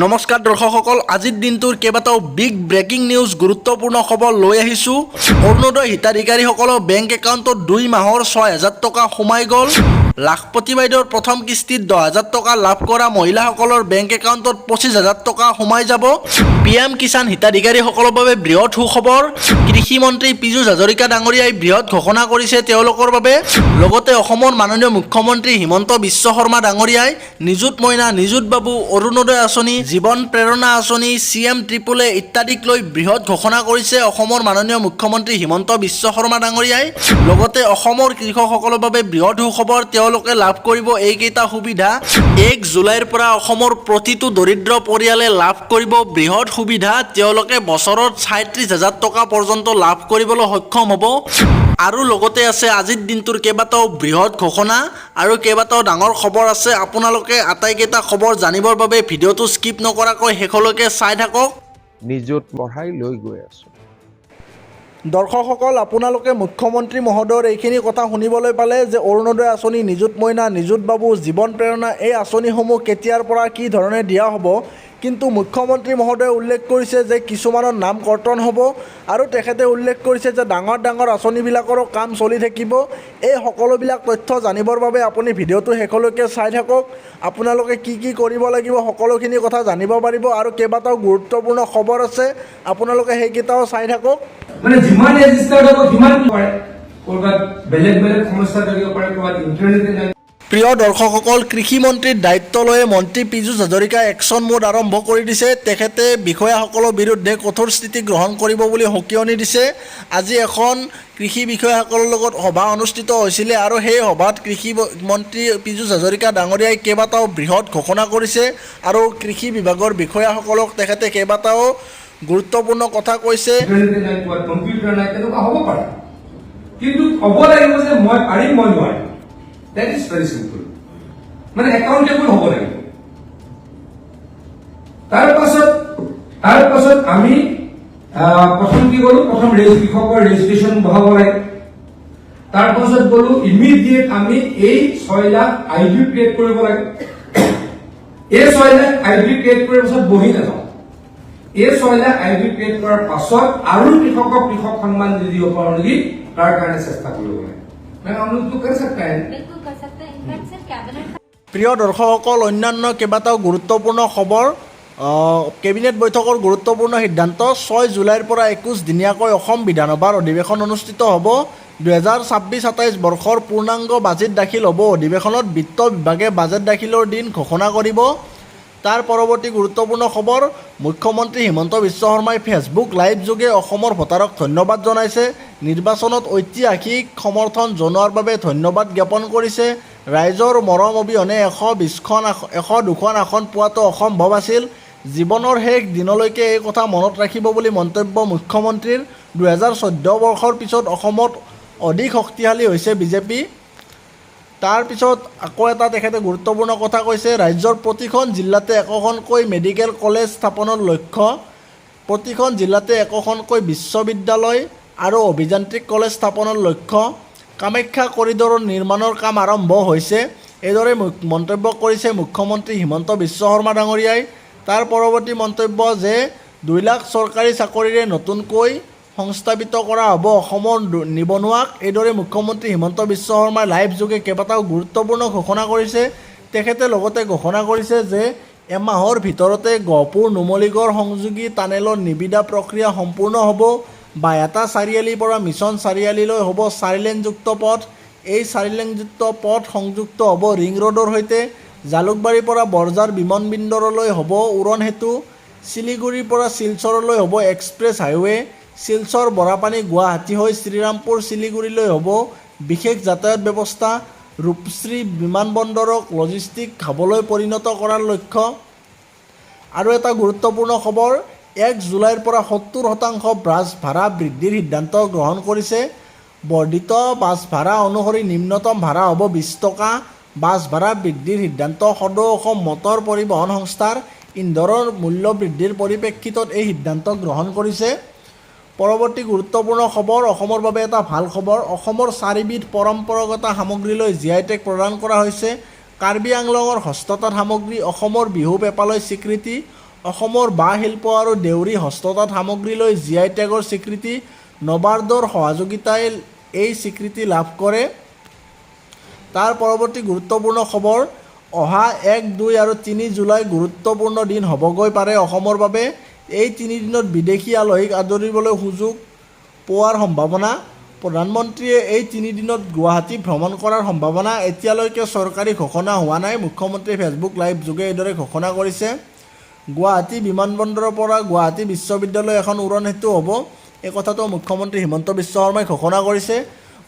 নমস্কাৰ দৰ্শকসকল, আজিৰ দিনটোৰ কেইবাটাও বিগ ব্ৰেকিং নিউজ গুৰুত্বপূৰ্ণ খবৰ লৈ আহিছোঁ। অৰুণোদয় হিতাধিকাৰীসকলৰ বেংক একাউণ্টত 2 মাহৰ 6,000 টকা সোমাই গ'ল। লাখপতি বাইদেউৰ প্ৰথম কিস্তিত 10,000 টকা লাভ কৰা মহিলাসকলৰ বেংক একাউণ্টত 25,000 টকা সোমাই যাব। PM কিষাণ হিতাধিকাৰীসকলৰ বাবে বৃহৎ সুখবৰ। কৃষি মন্ত্ৰী পীযুষ হাজৰিকা ডাঙৰীয়াই বৃহৎ ঘোষণা কৰিছে তেওঁলোকৰ বাবে। লগতে অসমৰ মাননীয় মুখ্যমন্ত্ৰী হিমন্ত বিশ্ব শৰ্মা ডাঙৰীয়াই নিযুত মইনা, নিযুত বাবু, অৰুণোদয় আঁচনি, জীৱন প্ৰেৰণা আঁচনি, CM AAA ইত্যাদিক লৈ বৃহৎ ঘোষণা কৰিছে অসমৰ মাননীয় মুখ্যমন্ত্ৰী হিমন্ত বিশ্ব শৰ্মা ডাঙৰীয়াই। লগতে অসমৰ কৃষকসকলৰ বাবে বৃহৎ সুখবৰ, তেওঁলোকে লাভ কৰিব এইকেইটা সুবিধা। 1 জুলাইৰ পৰা অসমৰ প্ৰতিটো দৰিদ্ৰ পৰিয়ালে লাভ কৰিব বৃহৎ সুবিধা। তেওঁলোকে বছৰত 37,000 টকা পৰ্যন্ত লাভ কৰিবলৈ সক্ষম হ'ব। আৰু লগতে আছে আজিৰ দিনটোৰ কেইবাটাও বৃহৎ ঘোষণা আৰু কেইবাটাও ডাঙৰ খবৰ আছে। আপোনালোকে আটাইকেইটা খবৰ জানিবৰ বাবে ভিডিঅ'টো স্কিপ নকৰাকৈ শেষলৈকে চাই থাকক। নিযুত বঢ়াই লৈ গৈ আছোঁ। দৰ্শকসকল, আপোনালোকে মুখ্যমন্ত্ৰী মহোদয়ৰ এইখিনি কথা শুনিবলৈ পালে যে অৰুণোদয় আঁচনি, নিযুত মইনা, নিযুত বাবু, জীৱন প্ৰেৰণা এই আঁচনিসমূহ কেতিয়াৰ পৰা কি ধৰণে দিয়া হ'ব। কিন্তু মুখ্যমন্ত্ৰী মহোদয়ে উল্লেখ কৰিছে যে কিছুমানৰ নাম কৰ্তন হ'ব আৰু তেখেতে উল্লেখ কৰিছে যে ডাঙৰ ডাঙৰ আঁচনিবিলাকৰো কাম চলি থাকিব। এই সকলোবিলাক তথ্য জানিবৰ বাবে আপুনি ভিডিঅ'টো শেষলৈকে চাই থাকক। আপোনালোকে কি কি কৰিব লাগিব সকলোখিনি কথা জানিব পাৰিব আৰু কেইবাটাও গুৰুত্বপূৰ্ণ খবৰ আছে, আপোনালোকে সেইকেইটাও চাই থাকক। মানে যিমান ৰেজিষ্টাৰ হ'ব সিমান পাৰে, ক'ৰবাত বেলেগ বেলেগ সমস্যা থাকিব পাৰে, ক'ৰবাত ইণ্টাৰনেটে নাই। প্ৰিয় দৰ্শকসকল, কৃষি মন্ত্ৰীৰ দায়িত্ব লৈয়ে মন্ত্ৰী পীযুষ হাজৰিকাই একশ্যন মোড আৰম্ভ কৰি দিছে। তেখেতে বিষয়াসকলৰ বিৰুদ্ধে কঠোৰ স্থিতি গ্ৰহণ কৰিব বুলি সকীয়নি দিছে। আজি এখন কৃষি বিষয়াসকলৰ লগত সভা অনুষ্ঠিত হৈছিলে আৰু সেই সভাত কৃষি মন্ত্ৰী পীযুষ হাজৰিকা ডাঙৰীয়াই কেইবাটাও বৃহৎ ঘোষণা কৰিছে আৰু কৃষি বিভাগৰ বিষয়াসকলক তেখেতে কেইবাটাও গুৰুত্বপূৰ্ণ কথা কৈছে। কম্পিউটাৰ নাই, তেনেকুৱা হ'ব পাৰে, কিন্তু ক'ব লাগিব যে মই পাৰিম, মই নোৱাৰিম। That is very simple. মানে একাউণ্টেবল হ'ব লাগিব। তাৰ পাছত আমি প্ৰথম কি কৰোঁ, প্ৰথম কৃষকৰ ৰেজিষ্ট্ৰেশ্যন বঢ়াব লাগে। তাৰ পাছত গ'লো ইমিডিয়েট আমি এই 6 লাখ ID ক্ৰিয়েট কৰিব লাগে। এই 6 লাখ ID ক্ৰিয়েট কৰাৰ পাছত বহি নাযাওঁ। এই 6 লাখ ID ক্ৰিয়েট কৰাৰ পাছত আৰু কৃষকক কৃষক সন্মান নিধি পাওঁ নেকি তাৰ কাৰণে চেষ্টা কৰিব লাগে। हम लोग तो कर सकते हैं, बिल्कुल कर सकते हैं। इनफैक्ट सर कैबिनेट প্ৰিয় দৰ্শকসকল, অন্যান্য কেইবাটাও গুৰুত্বপূৰ্ণ খবৰ। কেবিনেট বৈঠকৰ গুৰুত্বপূৰ্ণ সিদ্ধান্ত। 6 জুলাইৰ পৰা 21 দিনীয়াকৈ অসম বিধানসভাৰ অধিৱেশন অনুষ্ঠিত হ'ব। 2026-27 বৰ্ষৰ পূৰ্ণাংগ বাজেট দাখিল হ'ব। অধিৱেশনত বিত্ত বিভাগে বাজেট দাখিলৰ দিন ঘোষণা কৰিব। তাৰ পৰৱৰ্তী গুৰুত্বপূৰ্ণ খবৰ, মুখ্যমন্ত্ৰী হিমন্ত বিশ্ব শৰ্মাই ফেচবুক লাইভ যোগে অসমৰ ভোটাৰক ধন্যবাদ জনাইছে। নিৰ্বাচনত ঐতিহাসিক সমৰ্থন জনোৱাৰ বাবে ধন্যবাদ জ্ঞাপন কৰিছে। ৰাইজৰ মৰম অবিহনে 102খন আসন পোৱাটো অসম্ভৱ আছিল। জীৱনৰ শেষ দিনলৈকে এই কথা মনত ৰাখিব বুলি মন্তব্য মুখ্যমন্ত্ৰীৰ। 2014 বৰ্ষৰ পিছত অসমত অধিক শক্তিশালী হৈছে বিজেপি। তাৰপিছত আকৌ এটা তেখেতে গুৰুত্বপূৰ্ণ কথা কৈছে, ৰাজ্যৰ প্ৰতিখন জিলাতে একোখনকৈ মেডিকেল কলেজ স্থাপনৰ লক্ষ্য। প্ৰতিখন জিলাতে একোখনকৈ বিশ্ববিদ্যালয় আৰু অভিযান্ত্ৰিক কলেজ স্থাপনৰ লক্ষ্য। কামাখ্যা কৰিডৰৰ নিৰ্মাণৰ কাম আৰম্ভ হৈছে। এইদৰে মন্তব্য কৰিছে মুখ্যমন্ত্ৰী হিমন্ত বিশ্ব শৰ্মা ডাঙৰীয়াই। তাৰ পৰৱৰ্তী মন্তব্য যে 2 লাখ চৰকাৰী চাকৰিৰে নতুনকৈ সংস্থাপিত কৰা হ'ব অসমৰ নিবনুৱাক। এইদৰে মুখ্যমন্ত্ৰী হিমন্ত বিশ্ব শৰ্মাই লাইভ যোগে কেইবাটাও গুৰুত্বপূৰ্ণ ঘোষণা কৰিছে। তেখেতে লগতে ঘোষণা কৰিছে যে এমাহৰ ভিতৰতে গহপুৰ নুমলীগড় সংযোগী টানেলৰ নিবিদা প্ৰক্ৰিয়া সম্পূৰ্ণ হ'ব। বাইহাটা চাৰিআলিৰ পৰা মিছন চাৰিআলিলৈ হ'ব 4 লেনযুক্ত পথ। এই 4 লেনযুক্ত পথ সংযুক্ত হ'ব ৰিং ৰোডৰ সৈতে। জালুকবাৰীৰ পৰা বৰঝাৰ বিমানবন্দৰলৈ হ'ব উৰণ সেতু। শিলিগুৰিৰ পৰা শিলচৰলৈ হ'ব এক্সপ্ৰেছ হাইৱে। শিলচৰ বৰাপানী গুৱাহাটী হৈ শ্ৰীৰামপুৰ শিলিগুৰিলৈ হ'ব বিশেষ যাতায়াত ব্যৱস্থা। ৰূপশ্ৰী বিমানবন্দৰক লজিষ্টিক হাবলৈ পৰিণত কৰাৰ লক্ষ্য। আৰু এটা গুৰুত্বপূৰ্ণ খবৰ, 1 জুলাইৰ পৰা 70% বাছ ভাড়া বৃদ্ধিৰ সিদ্ধান্ত গ্ৰহণ কৰিছে। বৰ্ধিত বাছ ভাড়া অনুসৰি নিম্নতম ভাড়া হ'ব 20 টকা। বাছ ভাড়া বৃদ্ধিৰ সিদ্ধান্ত সদৌ অসম মটৰ পৰিবহণ সংস্থাৰ ইন্ধনৰ মূল্য বৃদ্ধিৰ পৰিপ্ৰেক্ষিতত এই সিদ্ধান্ত গ্ৰহণ কৰিছে। পৰৱৰ্তী গুৰুত্বপূৰ্ণ খবৰ, অসমৰ বাবে এটা ভাল খবৰ। অসমৰ 4বিধ পৰম্পৰাগত সামগ্ৰীলৈ GI টেগ প্ৰদান কৰা হৈছে। কাৰ্বি আংলঙৰ হস্ততাঁত সামগ্ৰী অসমৰ বিহু পেপালৈ স্বীকৃতি। অসমৰ বাঁহ শিল্প আৰু দেউৰী হস্ততাঁত সামগ্ৰীলৈ GI টেগৰ স্বীকৃতি নবাৰ্ডৰ সহযোগিতাই এই স্বীকৃতি লাভ কৰে। তাৰ পৰৱৰ্তী গুৰুত্বপূৰ্ণ খবৰ অহা 1, 2 আৰু 3 জুলাই গুৰুত্বপূৰ্ণ দিন হ'বগৈ পাৰে অসমৰ বাবে। এই 3 দিনত বিদেশী আলহীক আদৰিবলৈ সুযোগ পোৱাৰ সম্ভাৱনা। প্ৰধানমন্ত্ৰীয়ে এই 3 দিনত গুৱাহাটী ভ্ৰমণ কৰাৰ সম্ভাৱনা। এতিয়ালৈকে চৰকাৰী ঘোষণা হোৱা নাই। মুখ্যমন্ত্ৰীয়ে ফেচবুক লাইভ যোগে এইদৰে ঘোষণা কৰিছে। গুৱাহাটী বিমানবন্দৰৰ পৰা গুৱাহাটী বিশ্ববিদ্যালয় এখন উৰণ সেতু হ'ব। এই কথাটো মুখ্যমন্ত্ৰী হিমন্ত বিশ্ব শৰ্মাই ঘোষণা কৰিছে।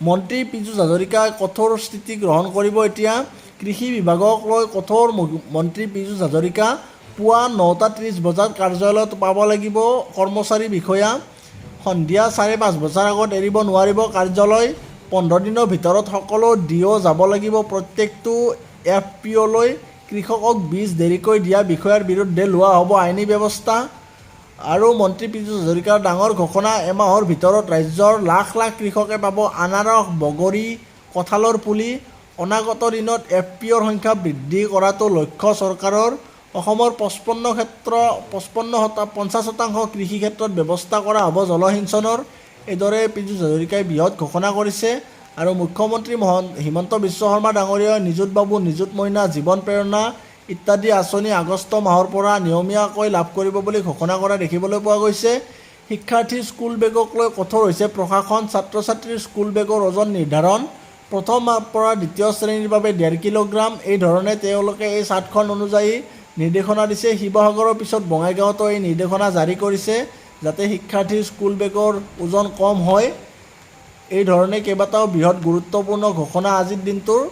মন্ত্ৰী পীযুষ হাজৰিকাই কঠোৰ স্থিতি গ্ৰহণ কৰিব। এতিয়া কৃষি বিভাগক লৈ কঠোৰ মন্ত্ৰী পীযুষ হাজৰিকা। পুৱা 9:30 বজাত কাৰ্যালয়ত পাব লাগিব কৰ্মচাৰী বিষয়া। সন্ধিয়া 5:30 বজাৰ আগত এৰিব নোৱাৰিব কাৰ্যালয়। 15 দিনৰ ভিতৰত সকলো DO যাব লাগিব প্ৰত্যেকটো FPOলৈ। কৃষকক বীজ দেৰিকৈ দিয়া বিষয়াৰ বিৰুদ্ধে লোৱা হ'ব আইনী ব্যৱস্থা। আৰু মন্ত্ৰী পীযুষ হাজৰিকাৰ ডাঙৰ ঘোষণা, এমাহৰ ভিতৰত ৰাজ্যৰ লাখ লাখ কৃষকে পাব আনাৰস, বগৰী, কঁঠালৰ পুলি। অনাগত দিনত FPOৰ সংখ্যা বৃদ্ধি কৰাটো লক্ষ্য চৰকাৰৰ। অসমৰ 50% কৃষি ক্ষেত্ৰত ব্যৱস্থা কৰা হ'ব জলসিঞ্চনৰ। এইদৰে পীযুষ হাজৰিকাই বৃহৎ ঘোষণা কৰিছে। আৰু মুখ্যমন্ত্ৰী হিমন্ত বিশ্ব শৰ্মা ডাঙৰীয়াই নিযুত বাবু, নিযুত মইনা, জীৱন প্ৰেৰণা ইত্যাদি আঁচনি আগষ্ট মাহৰ পৰা নিয়মীয়াকৈ লাভ কৰিব বুলি ঘোষণা কৰা দেখিবলৈ পোৱা গৈছে। শিক্ষাৰ্থীৰ স্কুল বেগক লৈ কঠোৰ হৈছে প্ৰশাসন। ছাত্ৰ ছাত্ৰীৰ স্কুল বেগৰ ওজন নিৰ্ধাৰণ। প্ৰথম পৰা দ্বিতীয় শ্ৰেণীৰ বাবে 1.5 কিলোগ্ৰাম। এই ধৰণে তেওঁলোকে এই চাৰ্টখন অনুযায়ী নিৰ্দেশনা দিছে। শিৱসাগৰৰ পিছত বঙাইগাঁৱতো এই নিৰ্দেশনা জাৰি কৰিছে যাতে শিক্ষাৰ্থীৰ স্কুল বেগৰ ওজন কম হয়। এই ধৰণে কেইবাটাও বৃহৎ গুৰুত্বপূৰ্ণ ঘোষণা আজিৰ দিনটোৰ